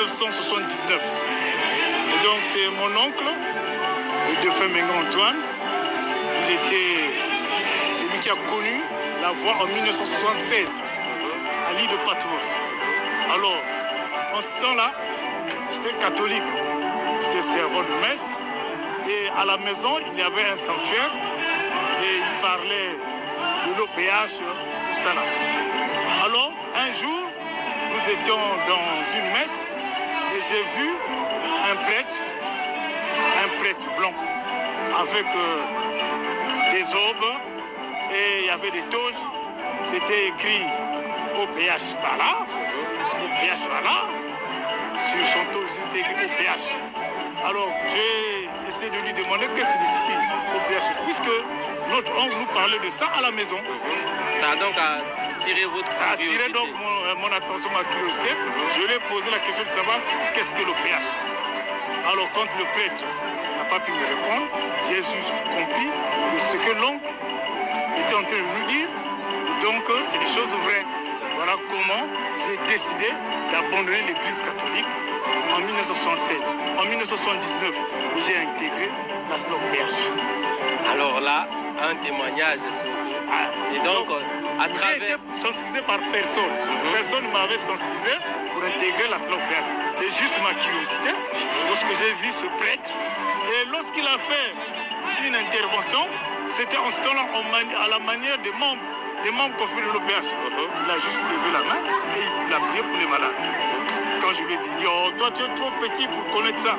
1979. Et donc c'est mon oncle, le défunt Mengo Antoine. C'est lui qui a connu la voix en 1976 à l'île de Patmos. Alors, en ce temps-là, j'étais catholique, j'étais servant de messe. Et à la maison, il y avait un sanctuaire et il parlait de l'OPH, tout ça là. Alors, un jour, nous étions dans une messe et j'ai vu un prêtre blanc avec des aubes et il y avait des toges. C'était écrit OPH voilà, OPH voilà. Sur son toge, c'était écrit OPH. Alors, j'ai essayé de lui demander qu'est-ce que signifie OPH, puisque notre oncle nous parlait de ça à la maison. Ça a donc attiré votre curiosité. Ça a attiré donc mon attention, ma curiosité. Je lui ai posé la question de savoir qu'est-ce que l'OPH. Alors, quand le prêtre n'a pas pu me répondre, j'ai juste compris que ce que l'oncle était en train de nous dire, donc c'est des choses vraies. Voilà comment j'ai décidé d'abandonner l'église catholique en 1976. En 1979, j'ai intégré la SLOPH. Alors là, un témoignage surtout. Et donc, à travers... J'ai été sensibilisé par personne. Personne ne m'avait sensibilisé pour intégrer la SLOPH. C'est juste ma curiosité. Lorsque j'ai vu ce prêtre, et lorsqu'il a fait une intervention, c'était en ce temps-là à la manière des membres confrères de l'OPH. Il a juste levé la main et il a prié pour les malades. Quand je lui ai dit, oh, toi tu es trop petit pour connaître ça.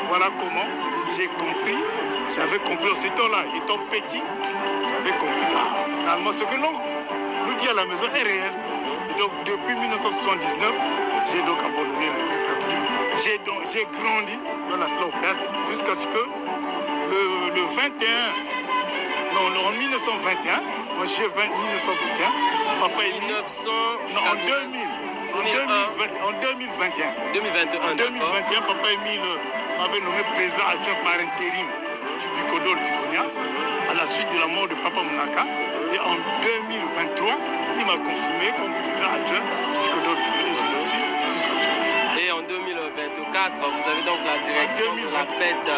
Voilà comment j'ai compris. J'avais compris en ce temps-là, étant petit, j'avais compris que finalement ce que l'oncle nous dit à la maison est réel. Et donc depuis 1979, j'ai donc abandonné l'église catholique. J'ai grandi dans la SLOPH jusqu'à ce que le 21, non, en 1921, en juillet 1921, papa est mis... Non, en 2000. En 2021. 2021, papa Émile m'avait nommé président adjoint par intérim du Bicodol Biconia à la suite de la mort de Papa Mounaka. Et en 2023, il m'a confirmé comme président adjoint du Bicodol Biconia et je le suis jusqu'aujourd'hui. Et en 2024, vous avez donc la direction de la fête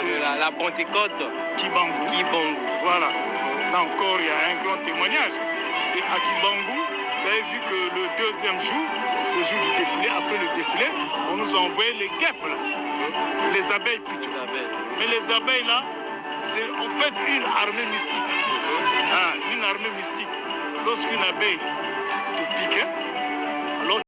de la Pentecôte Kibangu. Voilà. Là encore, il y a un grand témoignage. C'est à Kibangu. Vous avez vu que le deuxième jour, le jour du défilé, après le défilé, on nous a envoyé les guêpes, là. Les abeilles plutôt. Mais les abeilles là, c'est en fait une armée mystique. Une armée mystique. Lorsqu'une abeille te piquait,